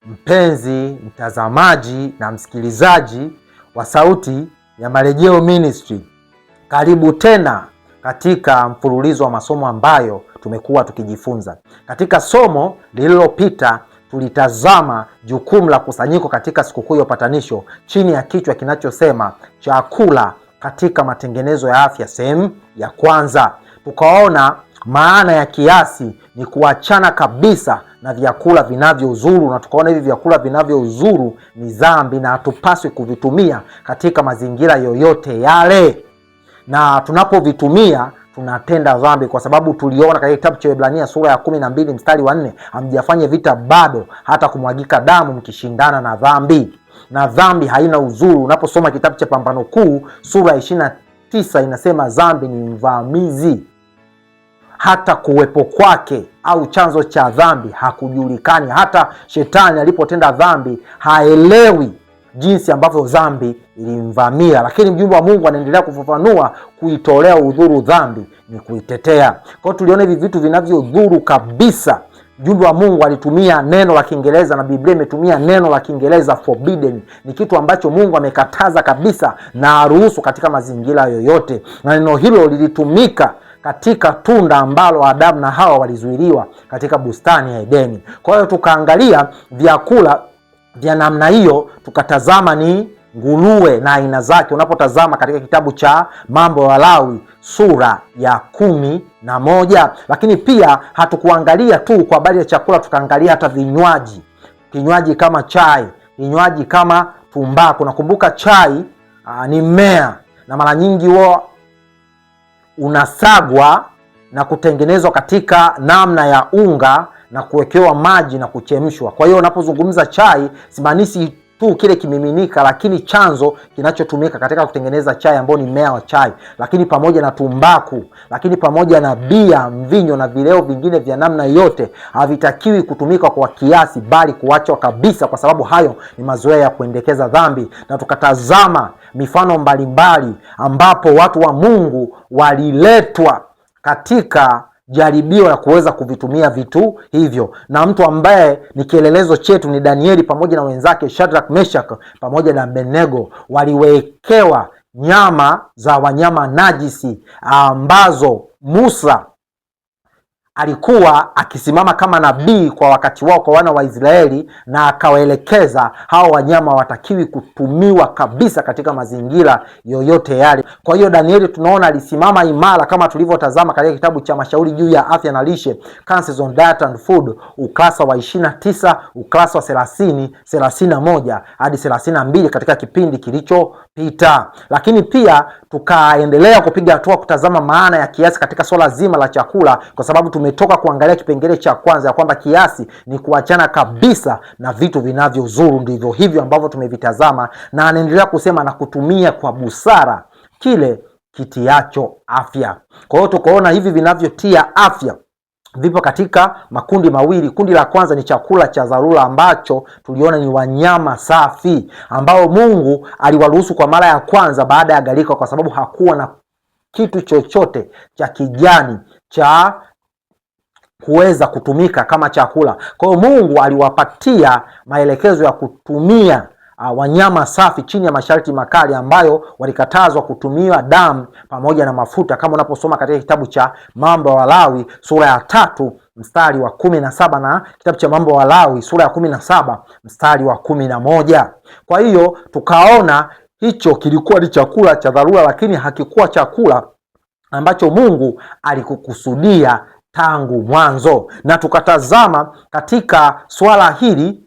Mpenzi mtazamaji na msikilizaji wa Sauti ya Marejeo Ministry, karibu tena katika mfululizo wa masomo ambayo tumekuwa tukijifunza. Katika somo lililopita tulitazama jukumu la kusanyiko katika sikukuu ya upatanisho chini ya kichwa kinachosema chakula katika matengenezo ya afya, sehemu ya kwanza. Tukaona maana ya kiasi ni kuachana kabisa na vyakula vinavyoudhuru, na tukaona hivi vyakula vinavyoudhuru ni dhambi na hatupaswi kuvitumia katika mazingira yoyote yale, na tunapovitumia tunatenda dhambi, kwa sababu tuliona katika kitabu cha Waebrania sura ya 12 mstari wa 4, hamjafanya vita bado hata kumwagika damu mkishindana na dhambi, na dhambi haina udhuru. Unaposoma kitabu cha Pambano Kuu sura ya 29 inasema dhambi ni mvamizi, hata kuwepo kwake au chanzo cha dhambi hakujulikani. Hata shetani alipotenda dhambi haelewi jinsi ambavyo dhambi ilimvamia, lakini mjumbe wa Mungu anaendelea kufafanua kuitolea udhuru dhambi ni kuitetea. Kwa hiyo tuliona hivi vitu vinavyodhuru kabisa. Mjumbe wa Mungu alitumia neno la Kiingereza na Biblia imetumia neno la Kiingereza forbidden. Ni kitu ambacho Mungu amekataza kabisa na haruhusu katika mazingira yoyote, na neno hilo lilitumika katika tunda ambalo Adamu na Hawa walizuiliwa katika bustani ya Edeni. Kwa hiyo tukaangalia vyakula vya namna hiyo, tukatazama ni nguruwe na aina zake. Unapotazama katika kitabu cha Mambo ya Walawi sura ya 11, lakini pia hatukuangalia tu kwa habari ya chakula, tukaangalia hata vinywaji kama chai, vinywaji kama tumbaku. Nakumbuka chai ni mmea na mara nyingi huwa unasagwa na kutengenezwa katika namna ya unga na kuwekewa maji na kuchemshwa. Kwa hiyo unapozungumza chai, simaanishi tu kile kimiminika, lakini chanzo kinachotumika katika kutengeneza chai ambao ni mmea wa chai, lakini pamoja na tumbaku, lakini pamoja na bia, mvinyo na vileo vingine vya namna yote havitakiwi kutumika kwa kiasi, bali kuachwa kabisa, kwa sababu hayo ni mazoea ya kuendekeza dhambi. Na tukatazama mifano mbalimbali ambapo watu wa Mungu waliletwa katika jaribio la kuweza kuvitumia vitu hivyo, na mtu ambaye ni kielelezo chetu ni Danieli pamoja na wenzake Shadrach, Meshach pamoja na Abednego. Waliwekewa nyama za wanyama najisi ambazo Musa alikuwa akisimama kama nabii kwa wakati wao kwa wana wa Israeli, na akawaelekeza hao wanyama watakiwi kutumiwa kabisa katika mazingira yoyote yale. Kwa hiyo Danieli tunaona alisimama imara, kama tulivyotazama katika kitabu cha Mashauri juu ya afya na lishe, Counsels on Diet and Food, ukurasa wa 29, ukurasa wa 30, 31 hadi 32 katika kipindi kilichopita. Lakini pia tukaendelea kupiga hatua kutazama maana ya kiasi katika swala zima la chakula, kwa sababu tumetoka kuangalia kipengele cha kwanza ya kwamba kiasi ni kuachana kabisa na vitu vinavyodhuru. Ndivyo hivyo ambavyo tumevitazama, na anaendelea kusema na kutumia kwa busara kile kitiacho afya. Kwa hiyo tukaona hivi vinavyotia afya vipo katika makundi mawili. Kundi la kwanza ni chakula cha dharura ambacho tuliona ni wanyama safi ambao Mungu aliwaruhusu kwa mara ya kwanza baada ya gharika, kwa sababu hakuwa na kitu chochote cha kijani cha kuweza kutumika kama chakula. Kwa hiyo Mungu aliwapatia maelekezo ya kutumia wanyama safi chini ya masharti makali, ambayo walikatazwa kutumia damu pamoja na mafuta, kama unaposoma katika kitabu cha Mambo ya Walawi sura ya 3 mstari wa 17 na kitabu cha Mambo ya Walawi sura ya 17 mstari wa 11. Kwa hiyo tukaona hicho kilikuwa ni chakula cha dharura, lakini hakikuwa chakula ambacho Mungu alikukusudia tangu mwanzo. Na tukatazama katika swala hili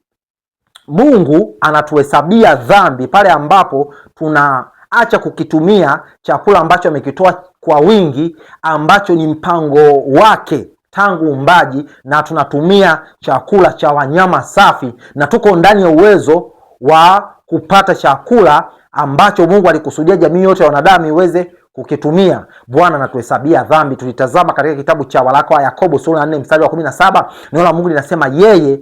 Mungu anatuhesabia dhambi pale ambapo tunaacha kukitumia chakula ambacho amekitoa kwa wingi, ambacho ni mpango wake tangu umbaji, na tunatumia chakula cha wanyama safi, na tuko ndani ya uwezo wa kupata chakula ambacho Mungu alikusudia jamii yote ya wanadamu iweze kukitumia. Bwana anatuhesabia dhambi. Tulitazama katika kitabu cha waraka wa Yakobo sura ya 4 mstari wa 17, neno la Mungu linasema yeye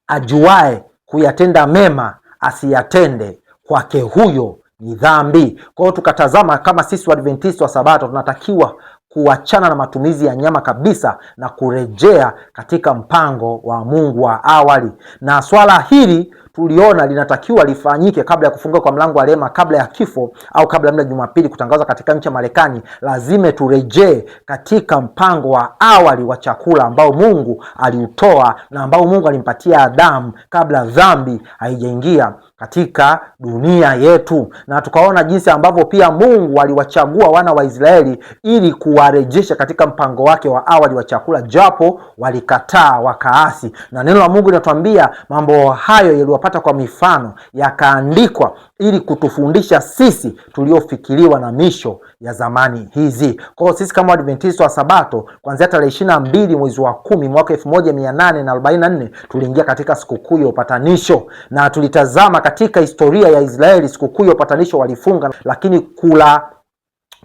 ajuae kuyatenda mema asiyatende, kwake huyo ni dhambi. Kwa hiyo tukatazama kama sisi Waadventista wa Sabato tunatakiwa kuachana na matumizi ya nyama kabisa na kurejea katika mpango wa Mungu wa awali. Na swala hili tuliona linatakiwa lifanyike kabla ya kufunga kwa mlango wa rehema, kabla ya kifo au kabla ya Jumapili kutangazwa katika nchi ya Marekani. Lazima turejee katika mpango wa awali wa chakula ambao Mungu aliutoa na ambao Mungu alimpatia Adamu kabla dhambi haijaingia katika dunia yetu. Na tukaona jinsi ambavyo pia Mungu aliwachagua wana wa Israeli ili kuwarejesha katika mpango wake wa awali wa chakula, japo walikataa, wakaasi. Na neno la Mungu linatuambia mambo hayo yaliwapata kwa mifano, yakaandikwa ili kutufundisha sisi tuliofikiriwa na misho ya zamani hizi. Kwa hiyo sisi kama Waadventista wa Sabato, kuanzia tarehe 22 mwezi wa 10 mwaka 1844 tuliingia katika sikukuu ya upatanisho, na tulitazama katika historia ya Israeli sikukuu ya upatanisho walifunga, lakini kula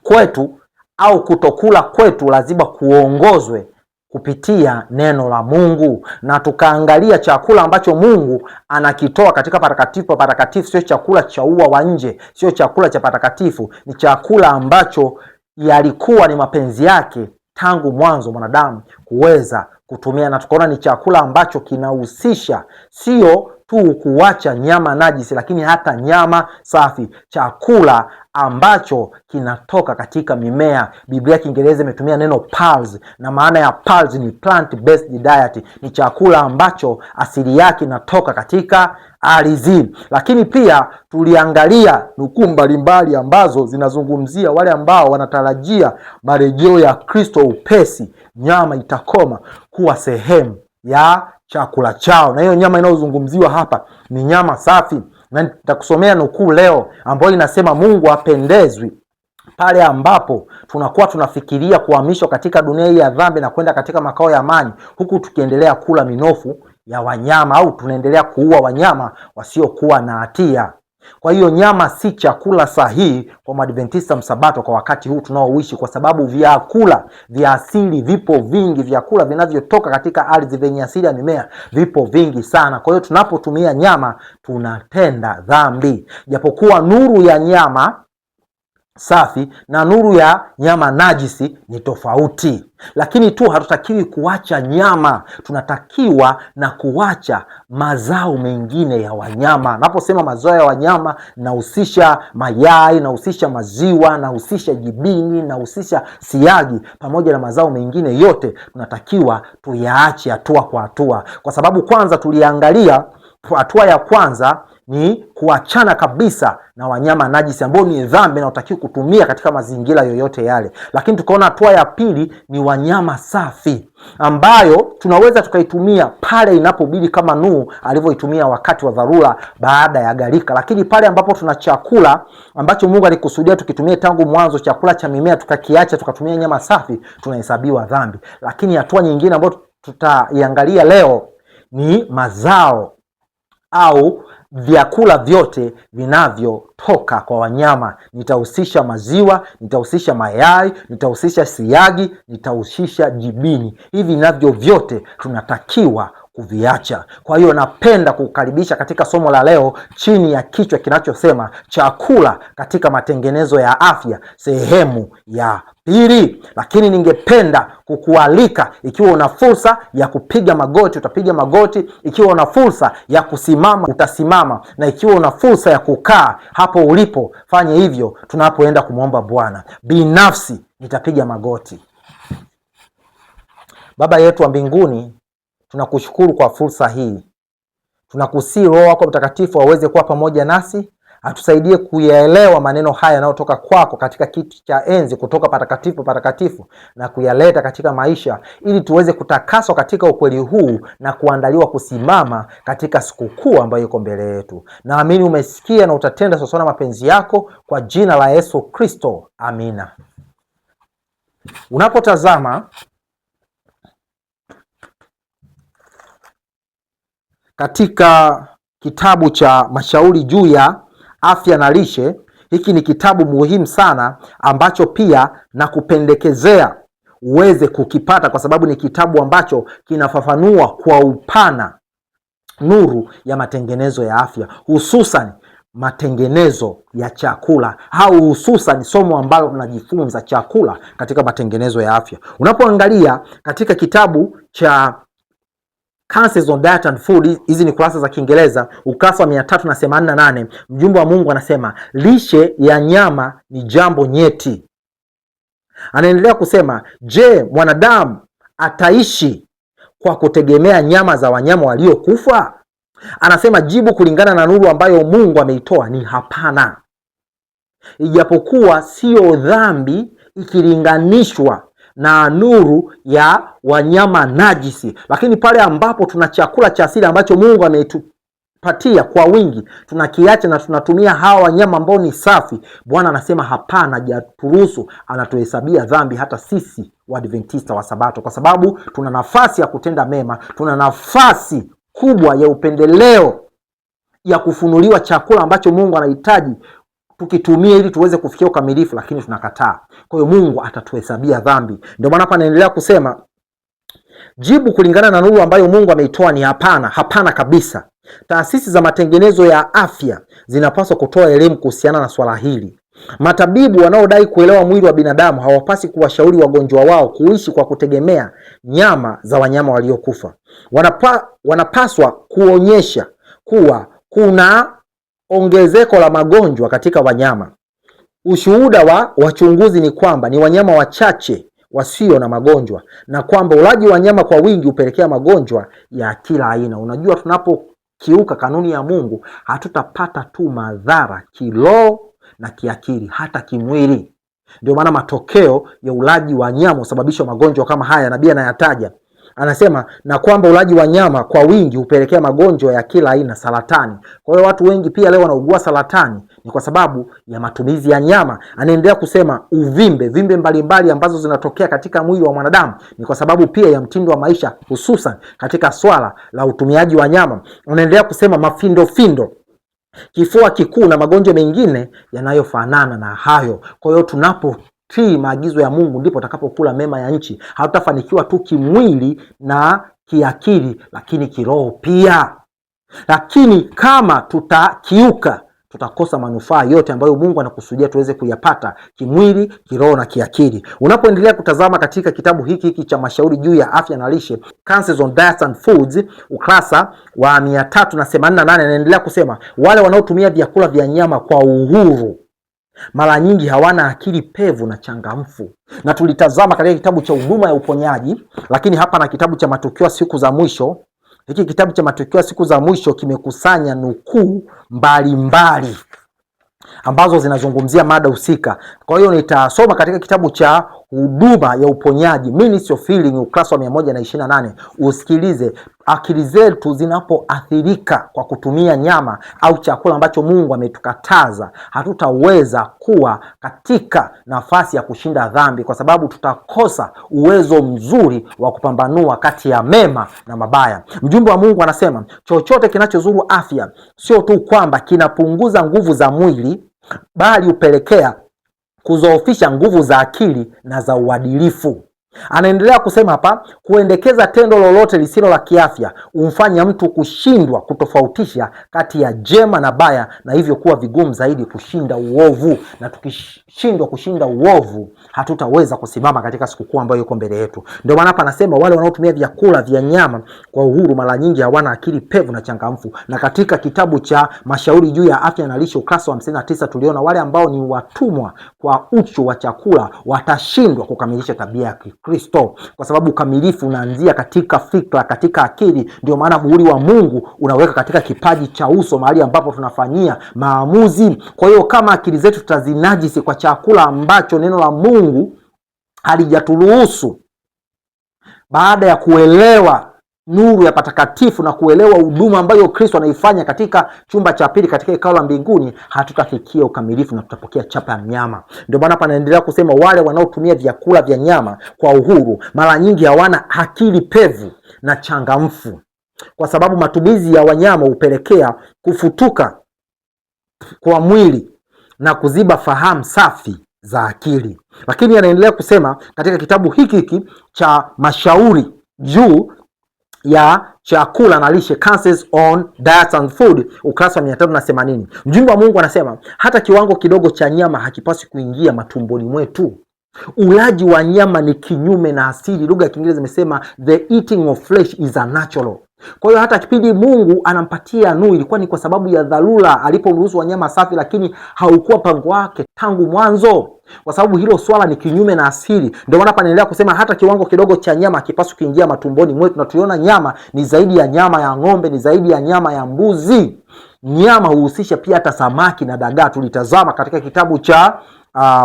kwetu au kutokula kwetu lazima kuongozwe kupitia neno la Mungu. Na tukaangalia chakula ambacho Mungu anakitoa katika patakatifu. Patakatifu sio chakula cha ua wa nje, sio chakula cha patakatifu, ni chakula ambacho yalikuwa ni mapenzi yake tangu mwanzo mwanadamu kuweza kutumia. Na tukaona ni chakula ambacho kinahusisha sio tu kuacha nyama najisi, lakini hata nyama safi. Chakula ambacho kinatoka katika mimea. Biblia ya Kiingereza imetumia neno pulse, na maana ya pulse ni plant based diet. Ni chakula ambacho asili yake inatoka katika ardhi. Lakini pia tuliangalia nukuu mbalimbali ambazo zinazungumzia wale ambao wanatarajia marejeo ya Kristo upesi. Nyama itakoma kuwa sehemu ya chakula chao, na hiyo nyama inayozungumziwa hapa ni nyama safi. Na nitakusomea nukuu leo ambayo inasema Mungu hapendezwi pale ambapo tunakuwa tunafikiria kuhamishwa katika dunia hii ya dhambi na kwenda katika makao ya amani, huku tukiendelea kula minofu ya wanyama au tunaendelea kuua wanyama wasiokuwa na hatia. Kwa hiyo nyama si chakula sahihi kwa Mwadventista msabato kwa wakati huu tunaoishi, kwa sababu vyakula vya asili vipo vingi. Vyakula vinavyotoka katika ardhi vyenye asili ya mimea vipo vingi sana. Kwa hiyo tunapotumia nyama tunatenda dhambi. Japokuwa nuru ya nyama safi na nuru ya nyama najisi ni tofauti, lakini tu hatutakiwi kuacha nyama, tunatakiwa na kuacha mazao mengine ya wanyama. Naposema mazao ya wanyama, nahusisha mayai, nahusisha maziwa, nahusisha jibini, nahusisha siagi, pamoja na mazao mengine yote tunatakiwa tuyaache hatua kwa hatua. Kwa sababu kwanza tuliangalia hatua ya kwanza ni kuachana kabisa na wanyama najisi ambao ni dhambi na utakiwa kutumia katika mazingira yoyote yale. Lakini tukaona hatua ya pili ni wanyama safi ambayo tunaweza tukaitumia pale inapobidi, kama Nuhu alivyoitumia wakati wa dharura baada ya gharika. Lakini pale ambapo tuna chakula ambacho Mungu alikusudia tukitumie tangu mwanzo, chakula cha mimea, tukakiacha tukatumia nyama safi, tunahesabiwa dhambi. Lakini hatua nyingine ambayo tutaiangalia leo ni mazao au vyakula vyote vinavyotoka kwa wanyama. Nitahusisha maziwa, nitahusisha mayai, nitahusisha siagi, nitahusisha jibini. Hivi navyo vyote tunatakiwa kuviacha. Kwa hiyo napenda kukaribisha katika somo la leo chini ya kichwa kinachosema chakula katika matengenezo ya afya, sehemu ya pili. Lakini ningependa kukualika, ikiwa una fursa ya kupiga magoti utapiga magoti, ikiwa una fursa ya kusimama utasimama, na ikiwa una fursa ya kukaa hapo ulipo fanye hivyo tunapoenda kumwomba Bwana. Binafsi nitapiga magoti. Baba yetu wa mbinguni, tunakushukuru kwa fursa hii. Tunakusihi Roho wako Mtakatifu aweze kuwa pamoja nasi, atusaidie kuyaelewa maneno haya yanayotoka kwako katika kiti cha enzi kutoka patakatifu na kuyaleta katika maisha, ili tuweze kutakaswa katika ukweli huu na kuandaliwa kusimama katika sikukuu ambayo iko mbele yetu. Naamini umesikia na utatenda sawasawa na mapenzi yako, kwa jina la Yesu Kristo, amina. Unapotazama katika kitabu cha Mashauri juu ya Afya na Lishe, hiki ni kitabu muhimu sana ambacho pia nakupendekezea uweze kukipata, kwa sababu ni kitabu ambacho kinafafanua kwa upana nuru ya matengenezo ya afya, hususan matengenezo ya chakula, au hususan somo ambalo tunajifunza chakula katika matengenezo ya afya. Unapoangalia katika kitabu cha Counsels on Diet and Food, hizi ni kurasa za Kiingereza, ukurasa wa 388, mjumbe wa Mungu anasema lishe ya nyama ni jambo nyeti. Anaendelea kusema, je, mwanadamu ataishi kwa kutegemea nyama za wanyama waliokufa? Anasema jibu kulingana na nuru ambayo Mungu ameitoa ni hapana. Ijapokuwa sio dhambi ikilinganishwa na nuru ya wanyama najisi, lakini pale ambapo tuna chakula cha asili ambacho Mungu ametupatia kwa wingi, tunakiacha na tunatumia hawa wanyama ambao ni safi, Bwana anasema hapana, hajaturuhusu, anatuhesabia dhambi hata sisi Waadventista wa Sabato, kwa sababu tuna nafasi ya kutenda mema, tuna nafasi kubwa ya upendeleo ya kufunuliwa chakula ambacho Mungu anahitaji tukitumia ili tuweze kufikia ukamilifu, lakini tunakataa. Kwa hiyo Mungu atatuhesabia dhambi. Ndio maana hapa anaendelea kusema jibu kulingana na nuru ambayo Mungu ameitoa ni hapana, hapana kabisa. Taasisi za matengenezo ya afya zinapaswa kutoa elimu kuhusiana na swala hili. Matabibu wanaodai kuelewa mwili wa binadamu hawapasi kuwashauri wagonjwa wao kuishi kwa kutegemea nyama za wanyama waliokufa. Wanapaswa kuonyesha kuwa kuna ongezeko la magonjwa katika wanyama. Ushuhuda wa wachunguzi ni kwamba ni wanyama wachache wasio na magonjwa, na kwamba ulaji wa nyama kwa wingi hupelekea magonjwa ya kila aina. Unajua, tunapokiuka kanuni ya Mungu hatutapata tu madhara kiroho na kiakili, hata kimwili. Ndio maana matokeo ya ulaji wa nyama husababisha magonjwa kama haya. Nabii anayataja, anasema na kwamba ulaji wa nyama kwa wingi hupelekea magonjwa ya kila aina, saratani. Kwa hiyo watu wengi pia leo wanaugua saratani ni kwa sababu ya matumizi ya nyama. Anaendelea kusema vimbe mbalimbali ambazo zinatokea katika mwili wa mwanadamu ni kwa sababu pia ya mtindo wa maisha, hususan katika swala la utumiaji wa nyama. Anaendelea kusema mafindofindo, kifua kikuu na magonjwa mengine yanayofanana na hayo. Kwa hiyo tunapotii maagizo ya Mungu ndipo utakapokula mema ya nchi. Hatutafanikiwa tu kimwili na kiakili, lakini kiroho pia. Lakini kama tutakiuka, tutakosa manufaa yote ambayo Mungu anakusudia tuweze kuyapata kimwili, kiroho na kiakili. Unapoendelea kutazama katika kitabu hiki cha mashauri juu ya afya na lishe, Counsels on Diet and Foods, ukurasa wa 388, anaendelea kusema wale wanaotumia vyakula vya nyama kwa uhuru mara nyingi hawana akili pevu na changamfu. Na tulitazama katika kitabu cha huduma ya uponyaji, lakini hapa na kitabu cha matukio ya siku za mwisho. Hiki kitabu cha matukio ya siku za mwisho kimekusanya nukuu mbalimbali ambazo zinazungumzia mada husika. Kwa hiyo nitasoma katika kitabu cha huduma ya uponyaji, Ministry of Healing, ukurasa wa 128. Usikilize. Akili zetu zinapoathirika kwa kutumia nyama au chakula ambacho Mungu ametukataza, hatutaweza kuwa katika nafasi ya kushinda dhambi, kwa sababu tutakosa uwezo mzuri wa kupambanua kati ya mema na mabaya. Mjumbe wa Mungu anasema chochote kinachozuru afya sio tu kwamba kinapunguza nguvu za mwili, bali hupelekea kuzoofisha nguvu za akili na za uadilifu. Anaendelea kusema hapa, kuendekeza tendo lolote lisilo la kiafya humfanya mtu kushindwa kutofautisha kati ya jema na baya, na hivyo kuwa vigumu zaidi kushinda uovu. Na tukishindwa kushinda uovu, hatutaweza kusimama katika sikukuu ambayo yuko mbele yetu. Ndio maana hapa anasema wale wanaotumia vyakula vya nyama kwa uhuru mara nyingi hawana akili pevu na changamfu. Na katika kitabu cha mashauri juu ya afya na lishe, ukurasa wa 59, tuliona wale ambao ni watumwa kwa uchu wa chakula watashindwa kukamilisha tabia ya Kristo, kwa sababu ukamilifu unaanzia katika fikra, katika akili. Ndio maana muhuri wa Mungu unaweka katika kipaji cha uso, mahali ambapo tunafanyia maamuzi. Kwa hiyo kama akili zetu tutazinajisi kwa chakula ambacho neno la Mungu halijaturuhusu, baada ya kuelewa nuru ya patakatifu na kuelewa huduma ambayo Kristo anaifanya katika chumba cha pili katika hekalu la mbinguni, hatutafikia ukamilifu na tutapokea chapa ya mnyama. Ndio maana panaendelea kusema wale wanaotumia vyakula vya nyama kwa uhuru mara nyingi hawana akili pevu na changamfu, kwa sababu matumizi ya wanyama hupelekea kufutuka kwa mwili na kuziba fahamu safi za akili. Lakini anaendelea kusema katika kitabu hiki cha mashauri juu ya chakula na lishe, Counsels on Diet and Food, ukurasa wa 380. Mjumbe wa Mungu anasema hata kiwango kidogo cha nyama hakipaswi kuingia matumboni mwetu. Ulaji wa nyama ni kinyume na asili. Lugha ya Kiingereza imesema the eating of flesh is unnatural. Kwa hiyo hata kipindi Mungu anampatia Nuhu ilikuwa ni kwa sababu ya dharura alipomruhusu wanyama safi, lakini haukuwa mpango wake tangu mwanzo, kwa sababu hilo swala ni kinyume na asili. Ndio maana panaendelea kusema hata kiwango kidogo cha nyama hakipaswi kuingia matumboni mwetu. Na tuliona nyama ni zaidi ya nyama ya ng'ombe, ni zaidi ya nyama ya mbuzi. Nyama huhusisha pia hata samaki na dagaa. Tulitazama katika kitabu cha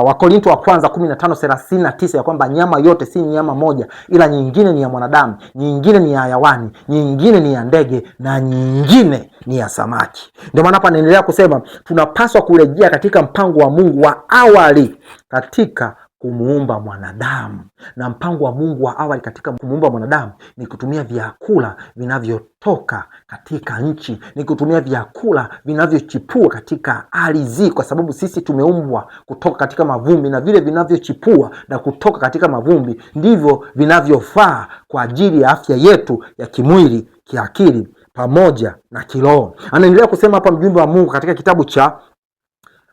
Wakorintho wa kwanza 15:39 ya kwamba nyama yote si nyama moja, ila nyingine ni ya mwanadamu, nyingine ni ya hayawani, nyingine ni ya ndege, na nyingine ni ya samaki. Ndio maana hapa naendelea kusema tunapaswa kurejea katika mpango wa Mungu wa awali katika kumuumba mwanadamu. Na mpango wa Mungu wa awali katika kumuumba mwanadamu ni kutumia vyakula vinavyotoka katika nchi, ni kutumia vyakula vinavyochipua katika ardhi, kwa sababu sisi tumeumbwa kutoka katika mavumbi, na vile vinavyochipua na kutoka katika mavumbi ndivyo vinavyofaa kwa ajili ya afya yetu ya kimwili, kiakili pamoja na kiroho. Anaendelea kusema hapa mjumbe wa Mungu katika kitabu cha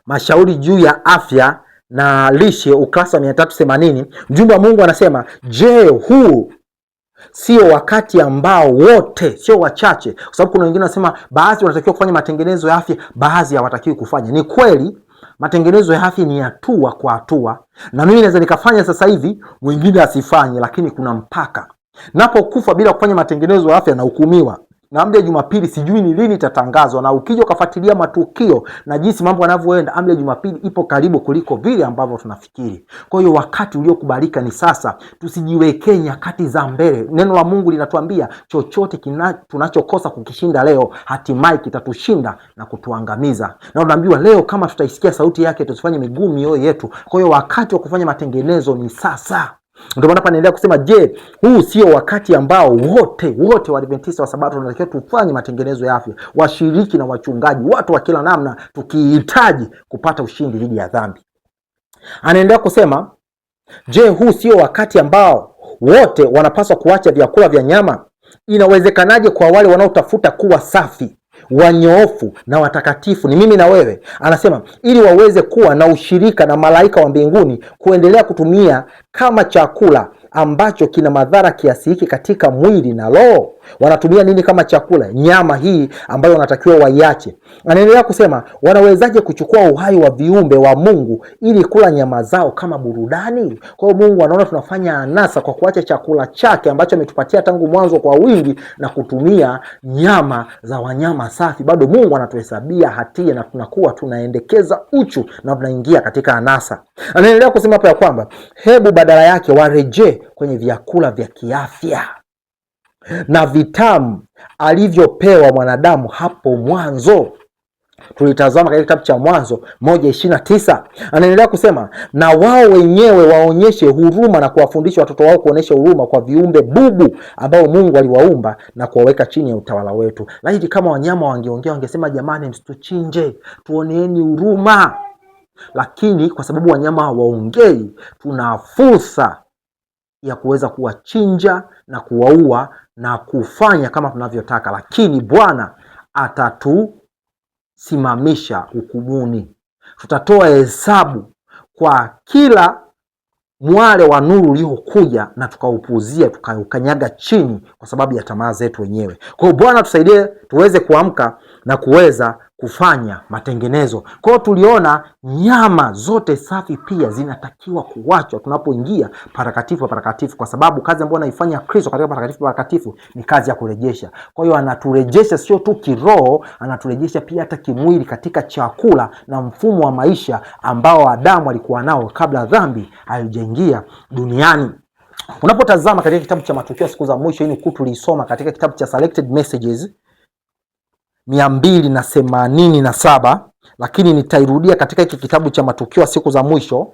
Mashauri juu ya afya na lishe, ukurasa 380. Mjumbe wa Mungu anasema, je, huu sio wakati ambao wote, sio wachache, kwa sababu kuna wengine wanasema baadhi wanatakiwa kufanya matengenezo ya afya, baadhi hawatakiwi kufanya. Ni kweli matengenezo ya afya ni hatua kwa hatua, na mimi naweza nikafanya sasa hivi, mwingine asifanye, lakini kuna mpaka. Napokufa bila kufanya matengenezo ya afya na hukumiwa. Na amri ya Jumapili sijui ni lini itatangazwa, na ukija ukafuatilia matukio na jinsi mambo yanavyoenda, amri ya Jumapili ipo karibu kuliko vile ambavyo tunafikiri. Kwa hiyo wakati uliokubalika ni sasa. Tusijiwekee nyakati za mbele. Neno la Mungu linatuambia chochote tunachokosa kukishinda leo, hatimaye kitatushinda na kutuangamiza. Na unaambiwa leo kama tutaisikia sauti yake, tusifanye migumu mioyo yetu. Kwa hiyo wakati wa kufanya matengenezo ni sasa. Ndio maana panaendelea kusema, je, huu sio wakati ambao wote wa Adventista wa Sabato tunatakiwa tufanye matengenezo ya afya, washiriki na wachungaji, watu wa kila namna, tukihitaji kupata ushindi dhidi ya dhambi. Anaendelea kusema, je, huu sio wakati ambao wote wanapaswa kuacha vyakula vya nyama? Inawezekanaje kwa wale wanaotafuta kuwa safi, wanyoofu na watakatifu, ni mimi na wewe, anasema, ili waweze kuwa na ushirika na malaika wa mbinguni, kuendelea kutumia kama chakula ambacho kina madhara kiasi hiki katika mwili na roho? Wanatumia nini kama chakula? Nyama hii ambayo wanatakiwa waiache. Anaendelea kusema, wanawezaje kuchukua uhai wa viumbe wa Mungu ili kula nyama zao kama burudani? Kwa hiyo Mungu anaona tunafanya anasa kwa kuacha chakula chake ambacho ametupatia tangu mwanzo kwa wingi na kutumia nyama za wanyama safi. Bado Mungu anatuhesabia hatia na tunakuwa tunaendekeza uchu na tunaingia katika anasa. Anaendelea kusema hapa ya kwamba hebu badala yake warejee kwenye vyakula vya kiafya na vitamu alivyopewa mwanadamu hapo mwanzo. Tulitazama katika kitabu cha Mwanzo 1:29. Anaendelea kusema, na wao wenyewe waonyeshe huruma na kuwafundisha watoto wao kuonesha huruma kwa viumbe bubu ambao Mungu aliwaumba na kuwaweka chini ya utawala wetu. Lakini kama wanyama wangeongea, wangesema jamani, msituchinje, tuoneeni huruma. Lakini kwa sababu wanyama hawaongei, tuna fursa ya kuweza kuwachinja na kuwaua na kufanya kama tunavyotaka, lakini Bwana atatusimamisha hukumuni. Tutatoa hesabu kwa kila mwale wa nuru uliokuja na tukaupuuzia, tukaukanyaga chini kwa sababu ya tamaa zetu wenyewe. Kwa hiyo Bwana tusaidie tuweze kuamka na kuweza kufanya matengenezo. Kwa hiyo tuliona nyama zote safi pia zinatakiwa kuachwa tunapoingia patakatifu patakatifu, kwa sababu kazi ambayo anaifanya Kristo katika patakatifu patakatifu ni kazi ya kurejesha. Kwa hiyo anaturejesha sio tu kiroho, anaturejesha pia hata kimwili katika chakula na mfumo wa maisha ambao Adamu alikuwa nao kabla dhambi haijaingia duniani. Unapotazama katika kitabu cha Matukio ya Siku za Mwisho, hii ni tulisoma katika kitabu cha Selected Messages 287, lakini nitairudia katika hiki kitabu cha Matukio ya Siku za Mwisho,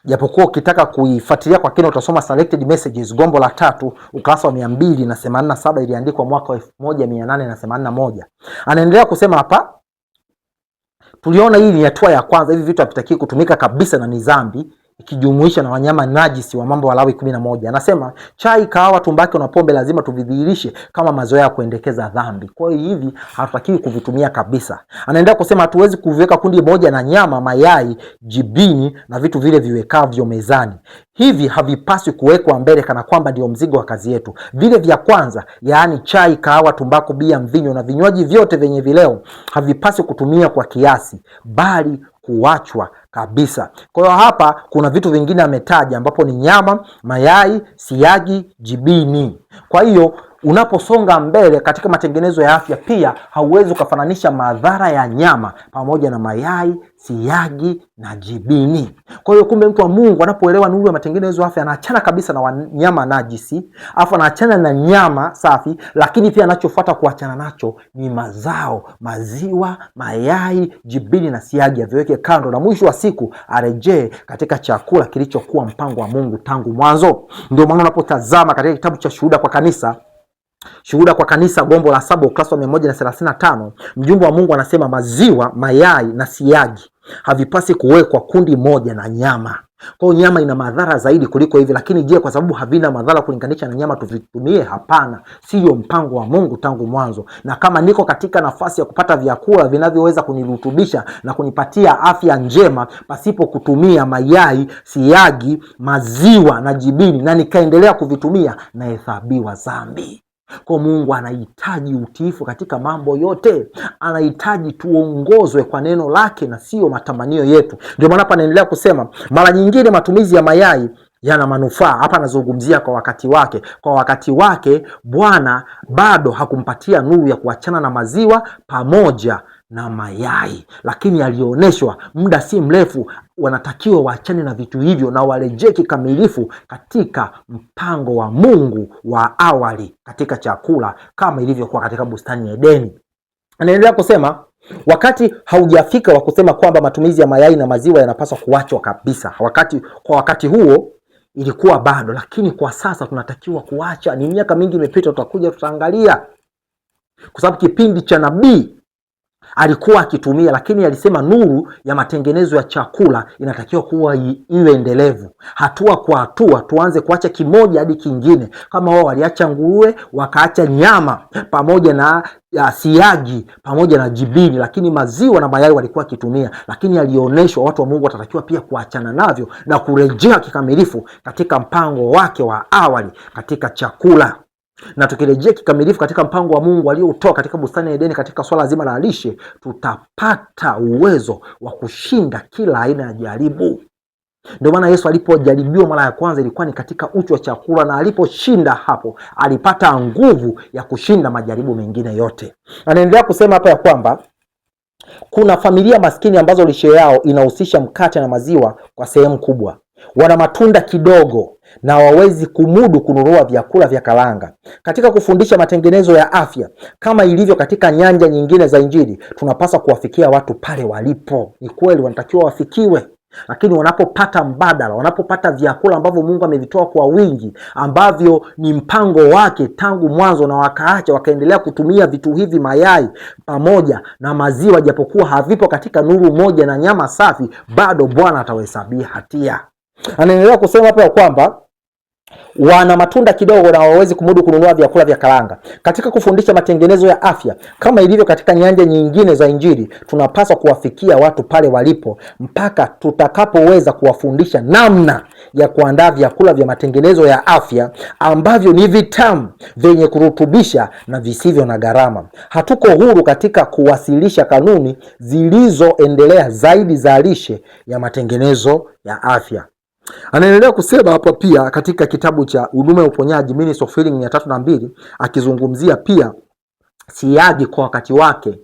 japokuwa ukitaka kuifuatilia kwa kina utasoma Selected Messages gombo la 3 ukurasa wa 287, iliandikwa mwaka 1881. Anaendelea kusema hapa, tuliona hii ni hatua ya kwanza, hivi vitu havitaki kutumika kabisa na ni dhambi. ikijumuisha na wanyama najisi wa Mambo ya Lawi 11. Anasema chai, kahawa, tumbako na pombe lazima tuvidhihirishe kama mazoea ya kuendekeza dhambi. Kwa hiyo hivi hatutakiwi kuvitumia kabisa. Anaendelea kusema hatuwezi kuviweka kundi moja na nyama, mayai, jibini na vitu vile viwekavyo mezani. Hivi havipaswi kuwekwa mbele kana kwamba ndio mzigo wa kazi yetu. Vile vya kwanza, yaani chai, kahawa, tumbako, bia, mvinyo na vinywaji vyote vyenye vileo havipaswi kutumia kwa kiasi, bali kuachwa kabisa. Kwa hiyo hapa kuna vitu vingine ametaja ambapo ni nyama, mayai, siagi, jibini. Kwa hiyo unaposonga mbele katika matengenezo ya afya pia hauwezi ukafananisha madhara ya nyama pamoja na mayai, siagi na jibini. Kwa hiyo kumbe mtu wa Mungu anapoelewa nuru ya matengenezo ya afya anaachana kabisa na wanyama najisi, afu anaachana na nyama safi, lakini pia anachofuata kuachana nacho ni mazao, maziwa, mayai, jibini na siagi, aviweke kando na mwisho wa siku arejee katika chakula kilichokuwa mpango wa Mungu tangu mwanzo. Ndio maana unapotazama katika kitabu cha Shuhuda kwa Kanisa gombo la 7 ukurasa wa 135, mjumbe wa Mungu anasema maziwa, mayai na siagi havipasi kuwekwa kundi moja na nyama. Kwa hiyo nyama ina madhara zaidi kuliko hivi, lakini je, kwa sababu havina madhara kulinganisha na nyama tuvitumie? Hapana, sio mpango wa Mungu tangu mwanzo. Na kama niko katika nafasi ya kupata vyakula vinavyoweza kunirutubisha na kunipatia afya njema pasipo kutumia mayai, siagi, maziwa na jibini na nikaendelea kuvitumia, nahesabiwa dhambi. Kwa Mungu anahitaji utiifu katika mambo yote. Anahitaji tuongozwe kwa neno lake na sio matamanio yetu. Ndio maana hapa anaendelea kusema mara nyingine matumizi ya mayai yana manufaa. Hapa anazungumzia kwa wakati wake. Kwa wakati wake Bwana bado hakumpatia nuru ya kuachana na maziwa pamoja na mayai, lakini alioneshwa muda si mrefu wanatakiwa waachane na vitu hivyo na warejee kikamilifu katika mpango wa Mungu wa awali katika chakula kama ilivyokuwa katika bustani ya Edeni. Anaendelea kusema wakati haujafika wa kusema kwamba matumizi ya mayai na maziwa yanapaswa kuachwa kabisa. Kwa wakati huo ilikuwa bado, lakini kwa sasa tunatakiwa kuacha. Ni miaka mingi imepita, tutakuja tutaangalia, kwa sababu kipindi cha nabii alikuwa akitumia, lakini alisema nuru ya matengenezo ya chakula inatakiwa kuwa iwe endelevu. Hatua kwa hatua tuanze kuacha kimoja hadi kingine. Kama wao waliacha nguruwe, wakaacha nyama pamoja na siagi pamoja na jibini, lakini maziwa na mayai walikuwa kitumia. Lakini alioneshwa watu wa Mungu watatakiwa pia kuachana navyo na kurejea kikamilifu katika mpango wake wa awali katika chakula. Na tukirejea kikamilifu katika mpango wa Mungu aliyoutoa katika bustani ya Edeni katika swala zima la lishe, tutapata uwezo wa kushinda kila aina ya jaribu. Ndio maana Yesu alipojaribiwa mara ya kwanza ilikuwa ni katika uchu wa chakula, na aliposhinda hapo alipata nguvu ya kushinda majaribu mengine yote. Anaendelea kusema hapa ya kwamba kuna familia maskini ambazo lishe yao inahusisha mkate na maziwa kwa sehemu kubwa. Wana matunda kidogo na wawezi kumudu kununua vyakula vya karanga. Katika kufundisha matengenezo ya afya kama ilivyo katika nyanja nyingine za Injili, tunapaswa kuwafikia watu pale walipo. Ni kweli wanatakiwa wafikiwe, lakini wanapopata mbadala, wanapopata vyakula ambavyo Mungu amevitoa kwa wingi, ambavyo ni mpango wake tangu mwanzo, na wakaacha wakaendelea kutumia vitu hivi, mayai pamoja na maziwa, japokuwa havipo katika nuru moja na nyama safi, bado Bwana atawahesabia hatia. Anaendelea kusema hapa ya kwamba wana matunda kidogo na hawawezi kumudu kununua vyakula vya karanga. Katika kufundisha matengenezo ya afya kama ilivyo katika nyanja nyingine za Injili, tunapaswa kuwafikia watu pale walipo mpaka tutakapoweza kuwafundisha namna ya kuandaa vyakula vya matengenezo ya afya ambavyo ni vitamu, vyenye kurutubisha na visivyo na gharama. Hatuko huru katika kuwasilisha kanuni zilizoendelea zaidi za lishe ya matengenezo ya afya. Anaendelea kusema hapa pia katika kitabu cha Huduma ya Uponyaji Ministry of Healing 302, akizungumzia pia siagi kwa wakati wake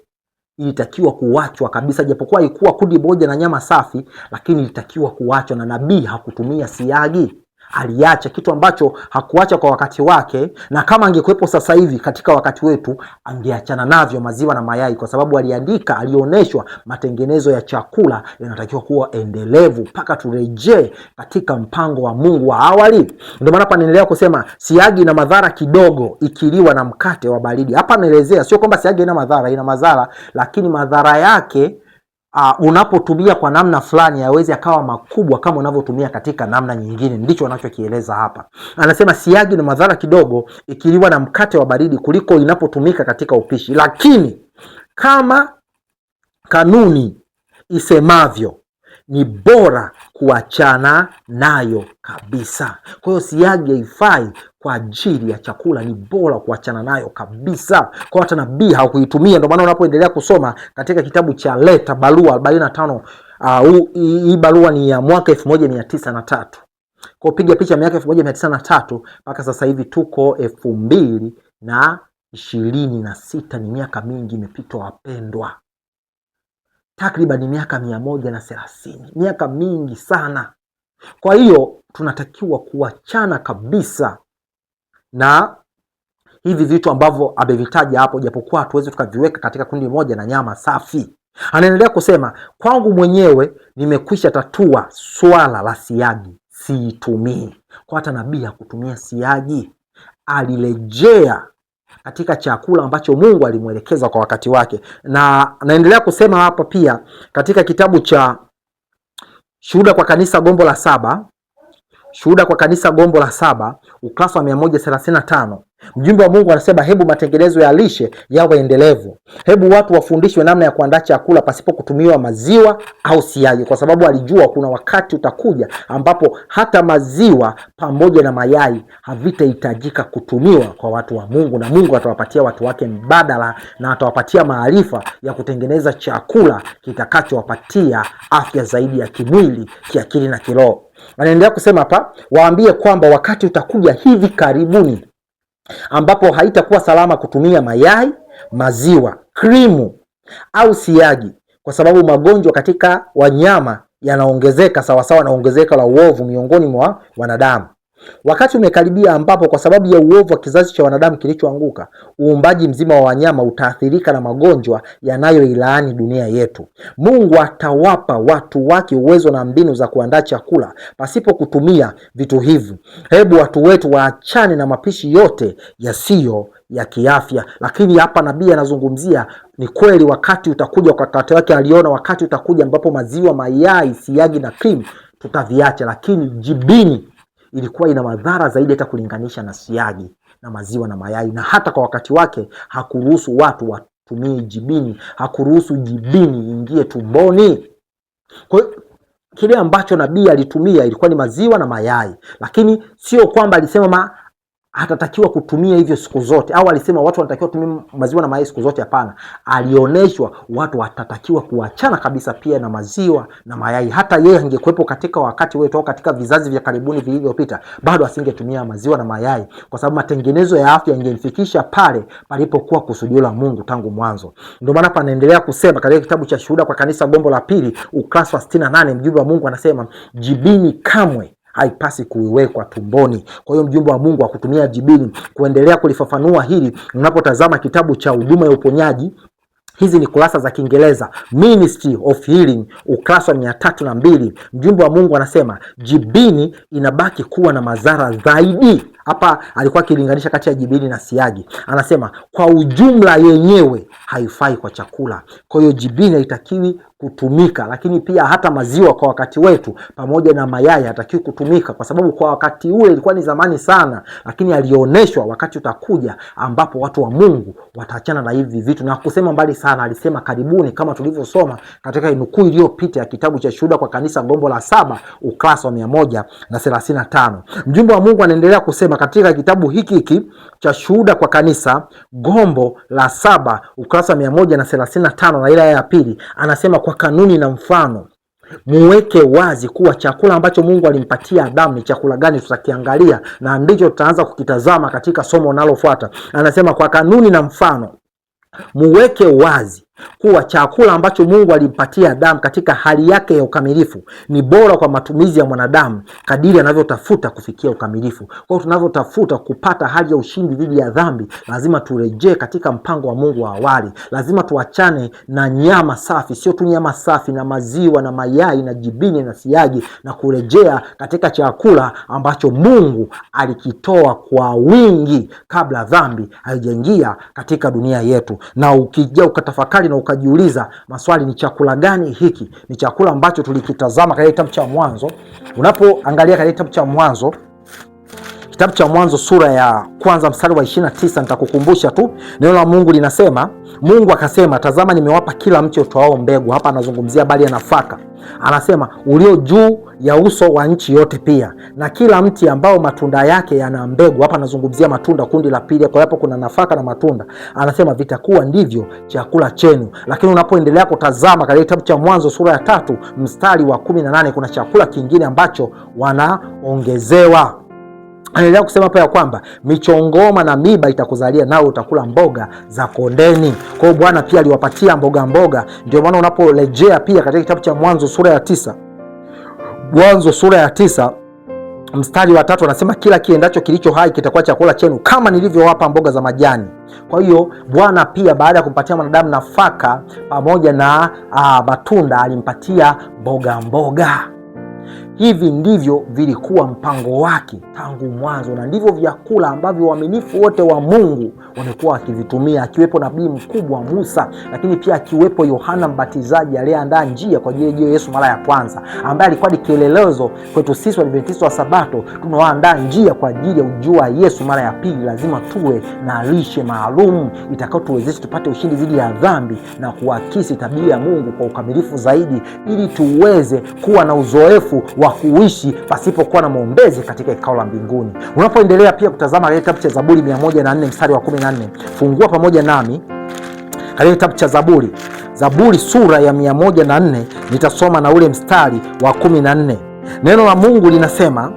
ilitakiwa kuachwa kabisa, japokuwa ilikuwa kundi moja na nyama safi, lakini ilitakiwa kuachwa. Na nabii hakutumia siagi, aliacha kitu ambacho hakuacha kwa wakati wake, na kama angekuepo sasa hivi katika wakati wetu angeachana navyo maziwa na mayai, kwa sababu aliandika, alioneshwa matengenezo ya chakula yanatakiwa kuwa endelevu mpaka turejee katika mpango wa Mungu wa awali. Ndio maana hapa anaendelea kusema siagi na madhara kidogo ikiliwa na mkate wa baridi. Hapa anaelezea sio kwamba siagi ina madhara, ina madhara, lakini madhara yake unapotumia kwa namna fulani haiwezi akawa makubwa kama unavyotumia katika namna nyingine. Ndicho anachokieleza hapa. Anasema siagi na madhara kidogo ikiliwa na mkate wa baridi kuliko inapotumika katika upishi, lakini kama kanuni isemavyo ni bora kuachana nayo kabisa. Kwa hiyo siagi haifai kwa ajili ya chakula, ni bora kuachana nayo kabisa. Kwa hata nabii hakuitumia. Ndio maana unapoendelea kusoma katika kitabu cha Leta barua 45, hii barua ni ya mwaka 1903. Kwa piga picha miaka 1903 mpaka sasa hivi tuko 2026, ni miaka mingi imepita wapendwa. Takriban miaka 130, miaka mingi sana. Kwa hiyo tunatakiwa kuachana kabisa na hivi vitu ambavyo amevitaja hapo, japokuwa hatuwezi tukaviweka katika kundi moja na nyama safi. Anaendelea kusema, kwangu mwenyewe nimekwisha tatua swala la siagi, siitumii. Kwa hata nabii hakutumia siagi, alirejea katika chakula ambacho Mungu alimwelekeza kwa wakati wake. Na naendelea kusema hapa pia katika kitabu cha Shuhuda kwa Kanisa Gombo la 7, Shuhuda kwa Kanisa Gombo la 7 ukurasa wa 135, mjumbe wa Mungu anasema, hebu matengenezo ya lishe yawe endelevu. Hebu watu wafundishwe namna ya kuandaa chakula pasipo kutumiwa maziwa au siagi, kwa sababu alijua kuna wakati utakuja ambapo hata maziwa pamoja na mayai havitahitajika kutumiwa kwa watu wa Mungu, na Mungu atawapatia watu wake mbadala, na atawapatia maarifa ya kutengeneza chakula kitakachowapatia afya zaidi ya kimwili, kiakili na kiroho. Anaendelea kusema hapa, waambie kwamba wakati utakuja hivi karibuni ambapo haitakuwa salama kutumia mayai, maziwa, krimu au siagi, kwa sababu magonjwa katika wanyama yanaongezeka sawasawa na ongezeko la uovu miongoni mwa wanadamu. Wakati umekaribia ambapo kwa sababu ya uovu wa kizazi cha wanadamu kilichoanguka, uumbaji mzima wa wanyama utaathirika na magonjwa yanayoilaani dunia yetu. Mungu atawapa watu wake uwezo na mbinu za kuandaa chakula pasipo kutumia vitu hivi. Hebu watu wetu waachane na mapishi yote yasiyo ya kiafya. Lakini hapa nabii anazungumzia ni kweli wakati utakuja, kwa wakati wake aliona wakati utakuja ambapo maziwa, mayai, siagi na cream tutaviacha, lakini jibini ilikuwa ina madhara zaidi hata kulinganisha na siagi na maziwa na mayai. Na hata kwa wakati wake hakuruhusu watu watumie jibini, hakuruhusu jibini ingie tumboni. Kwa hiyo kile ambacho nabii alitumia ilikuwa ni maziwa na mayai, lakini sio kwamba alisema hatatakiwa kutumia hivyo siku zote, au alisema watu wanatakiwa kutumia maziwa na mayai siku zote. Hapana, alioneshwa watu watatakiwa kuachana kabisa pia na maziwa na mayai. Hata yeye angekuepo katika wakati wetu au katika vizazi vya karibuni vilivyopita, bado asingetumia maziwa na mayai, kwa sababu matengenezo ya afya yangemfikisha pale palipokuwa kusudio la Mungu tangu mwanzo. Ndio maana panaendelea kusema katika kitabu cha Shuhuda kwa Kanisa Gombo la 2 ukurasa wa 68, mjumbe wa Mungu anasema, jibini kamwe haipasi kuiwekwa tumboni. Kwa hiyo mjumbe wa Mungu wa kutumia jibini. Kuendelea kulifafanua hili, unapotazama kitabu cha Huduma ya Uponyaji, hizi ni kurasa za Kiingereza, Ministry of Healing ukurasa wa 302, mjumbe wa Mungu anasema jibini inabaki kuwa na madhara zaidi. Hapa alikuwa akilinganisha kati ya jibini na siagi. Anasema kwa ujumla yenyewe haifai kwa chakula. Kwa hiyo jibini haitakiwi kutumika, lakini pia hata maziwa kwa wakati wetu pamoja na mayai hatakiwi kutumika, kwa sababu kwa wakati ule ilikuwa ni zamani sana, lakini alioneshwa wakati utakuja ambapo watu wa Mungu wataachana na hivi vitu. Na kusema mbali sana, alisema karibuni, kama tulivyosoma katika nukuu iliyopita ya kitabu cha Shuhuda kwa Kanisa Gombo la 7 ukurasa wa 135. Mjumbe wa Mungu anaendelea kusema katika kitabu hiki cha Shuhuda kwa Kanisa Gombo la 7 ukurasa wa 135 na ile ya pili, anasema kwa kanuni na mfano muweke wazi kuwa chakula ambacho Mungu alimpatia Adamu ni chakula gani. Tutakiangalia na ndicho tutaanza kukitazama katika somo linalofuata. Anasema kwa kanuni na mfano muweke wazi kuwa chakula ambacho Mungu alimpatia Adamu katika hali yake ya ukamilifu ni bora kwa matumizi ya mwanadamu kadiri anavyotafuta kufikia ukamilifu. Kwa hiyo tunavyotafuta kupata hali ya ushindi dhidi ya dhambi, lazima turejee katika mpango wa Mungu wa awali. Lazima tuachane na nyama safi, sio tu nyama safi na maziwa na mayai na jibini na siagi, na kurejea katika chakula ambacho Mungu alikitoa kwa wingi kabla dhambi haijaingia katika dunia yetu. Na ukija ukatafakari maswali na ukajiuliza maswali, ni chakula gani hiki? Ni chakula ambacho tulikitazama katika kitabu cha Mwanzo. Unapoangalia katika kitabu cha Mwanzo sura ya kwanza mstari wa 29, nitakukumbusha tu neno la Mungu linasema, Mungu akasema, tazama nimewapa kila mche utoao mbegu. Hapa anazungumzia habari ya nafaka. Anasema ulio juu ya uso wa nchi yote pia, na kila mti ambao matunda yake yana mbegu. Hapa anazungumzia matunda, kundi la pili. Kwa hapo kuna nafaka na matunda. Anasema vitakuwa ndivyo chakula chenu. Lakini unapoendelea kutazama katika kitabu cha Mwanzo sura ya 3 mstari wa 18, kuna chakula kingine ambacho wanaongezewa. Anaendelea kusema pia kwamba michongoma na miba itakuzalia, nao utakula mboga za kondeni. Kwa hiyo Bwana pia aliwapatia mboga. Ndio maana unaporejea pia katika kitabu cha Mwanzo sura ya 9, Mwanzo sura ya 9 mstari wa 3, anasema kila kiendacho kilicho hai kitakuwa chakula chenu, kama nilivyowapa mboga za majani. Kwa hiyo Bwana pia baada ya kumpatia mwanadamu nafaka pamoja na matunda, alimpatia mboga. Hivi ndivyo vilikuwa mpango wake tangu mwanzo, na ndivyo vyakula ambavyo waaminifu wote wa Mungu wamekuwa wakivitumia, akiwepo nabii mkubwa Musa, lakini pia akiwepo Yohana Mbatizaji aliyeandaa njia kwa ajili ya Yesu mara ya kwanza, ambaye alikuwa ni kielelezo kwetu sisi Waadventista wa Sabato tunaoandaa njia kwa ajili ya ujio wa Yesu mara ya pili. Lazima tuwe na lishe maalum itakayotuwezesha tupate ushindi dhidi ya dhambi na kuakisi tabia ya Mungu kwa ukamilifu zaidi, ili tuweze kuwa na uzoefu wa kuishi pasipokuwa na mwombezi katika ikao la mbinguni. Unapoendelea pia kutazama katika kitabu cha Zaburi 104 mstari wa 14, fungua pamoja nami katika kitabu cha Zaburi sura ya 104, nitasoma na ule mstari wa 14. Neno la Mungu linasema,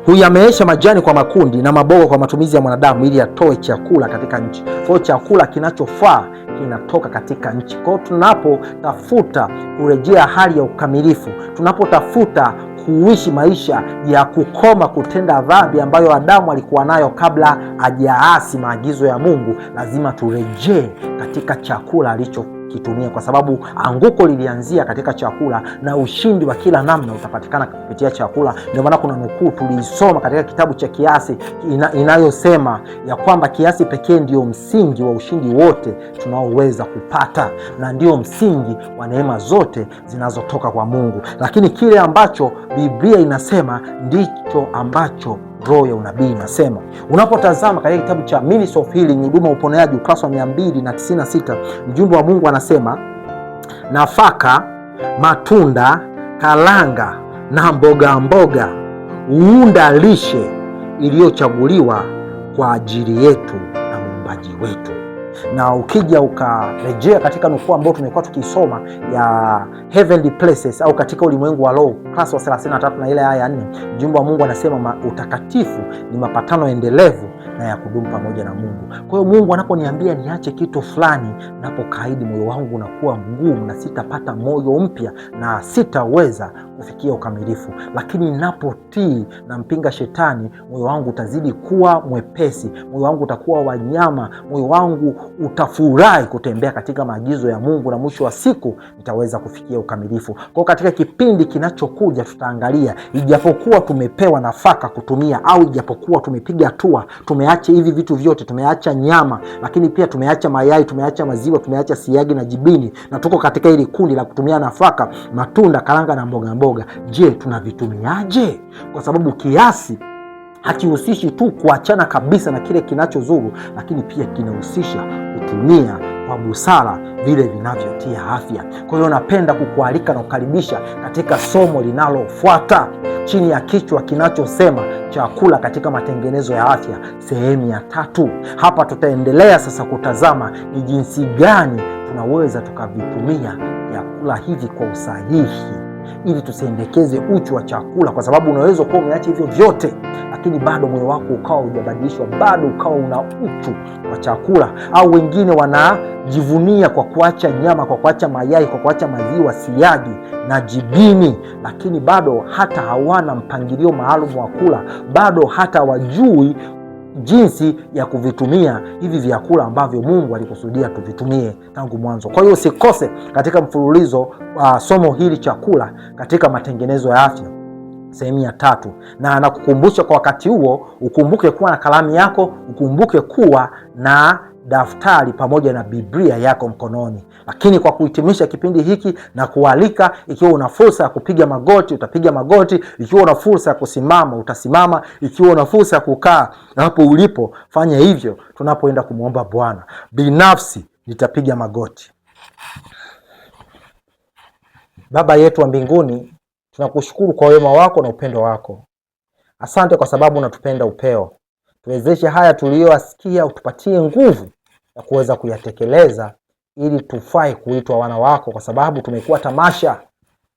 huyameesha majani kwa makundi na maboga kwa matumizi ya mwanadamu, ili atoe chakula katika nchi. Kwa hiyo chakula kinachofaa kinatoka katika nchi. Kwa hiyo tunapotafuta kurejea hali ya ukamilifu, tunapotafuta kuishi maisha ya kukoma kutenda dhambi ambayo Adamu alikuwa nayo kabla hajaasi maagizo ya Mungu, lazima turejee katika chakula alichokitumia, kwa sababu anguko lilianzia katika chakula na ushindi wa kila namna utapatikana kupitia chakula. Ndio maana kuna nukuu tuliisoma katika kitabu cha Kiasi inayosema ya kwamba kiasi pekee ndio msingi wa ushindi wote tunaoweza kupata, na ndio msingi wa neema zote zinazotoka kwa Mungu. Lakini kile ambacho Biblia inasema ndicho ambacho roho ya unabii inasema. Unapotazama katika kitabu cha Ministry of Healing, huduma ya uponaji, ukurasa wa 296, mjumbe wa Mungu anasema nafaka, matunda, kalanga na mboga huunda lishe iliyochaguliwa kwa ajili yetu na muumbaji wetu. Na ukija ukarejea katika nukuu ambayo tumekuwa tukisoma ya Heavenly Places au katika ulimwengu wa roho, ukurasa wa 33 na ile aya ya 4, mjumbe wa Mungu anasema utakatifu ni mapatano endelevu na ya kudumu pamoja na Mungu. Kwa hiyo Mungu anaponiambia niache kitu fulani, napokaidi moyo wangu unakuwa mgumu na sitapata moyo mpya na sitaweza kufikia ukamilifu. Lakini ninapotii na mpinga shetani, moyo wangu utazidi kuwa mwepesi, moyo wangu utakuwa wanyama, moyo wangu utafurahi kutembea katika maagizo ya Mungu, na mwisho wa siku nitaweza kufikia ukamilifu. Kwa katika kipindi kinachokuja tutaangalia, ijapokuwa tumepewa nafaka kutumia, au ijapokuwa tumepiga hatua, tumeacha hivi vitu vyote, tumeacha nyama, lakini pia tumeacha mayai, tumeacha maziwa, tumeacha siagi na jibini, na tuko katika hili kundi la kutumia nafaka, matunda, karanga na mboga. Je, tunavitumiaje? Kwa sababu kiasi hakihusishi tu kuachana kabisa na kile kinachozuru, lakini pia kinahusisha kutumia kwa busara vile vinavyotia afya. Kwa hiyo napenda kukualika na kukaribisha katika somo linalofuata chini ya kichwa kinachosema chakula katika matengenezo ya afya, sehemu ya 3. Hapa tutaendelea sasa kutazama ni jinsi gani tunaweza tukavitumia vyakula hivi kwa usahihi, ili tusiendekeze uchu wa chakula, kwa sababu unaweza kuwa umeacha hivyo vyote lakini bado moyo wako ukawa hujabadilishwa, bado ukawa una uchu wa chakula. Au wengine wanajivunia kwa kuacha nyama, kwa kuacha mayai, kwa kuacha maziwa, siagi na jibini, lakini bado hata hawana mpangilio maalum wa kula, bado hata wajui jinsi ya kuvitumia hivi vyakula ambavyo Mungu alikusudia tuvitumie tangu mwanzo. Kwa hiyo usikose katika mfululizo somo hili chakula katika matengenezo ya afya, sehemu ya 3. Na nakukumbusha kwa wakati huo ukumbuke kuwa na kalamu yako, ukumbuke kuwa na daftari pamoja na Biblia yako mkononi. Lakini kwa kuhitimisha kipindi hiki na kualika, ikiwa una fursa ya kupiga magoti utapiga magoti, ikiwa una fursa ya kusimama utasimama, ikiwa una fursa ya kukaa hapo ulipo fanya hivyo. Tunapoenda kumuomba Bwana, binafsi nitapiga magoti. Baba yetu wa mbinguni, tunakushukuru kwa wema wako na upendo wako. Asante kwa sababu unatupenda upeo. Tuwezeshe haya tuliyoasikia, utupatie nguvu ya kuweza kuyatekeleza ili tufae kuitwa wana wako, kwa sababu tumekuwa tamasha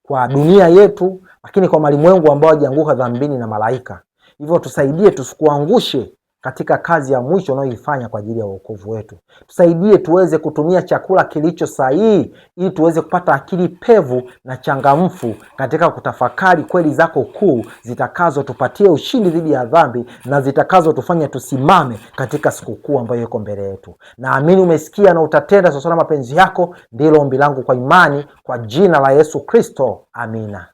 kwa dunia yetu, lakini kwa malimwengu ambao hawajaanguka dhambini na malaika. Hivyo tusaidie tusikuangushe katika kazi ya mwisho unayoifanya kwa ajili ya wokovu wetu. Tusaidie tuweze kutumia chakula kilicho sahihi ili tuweze kupata akili pevu na changamfu katika kutafakari kweli zako kuu zitakazo tupatie ushindi dhidi ya dhambi na zitakazo tufanya tusimame katika sikukuu ambayo iko mbele yetu. Naamini umesikia na utatenda sawasawa na mapenzi yako. Ndilo ombi langu kwa imani, kwa jina la Yesu Kristo. Amina.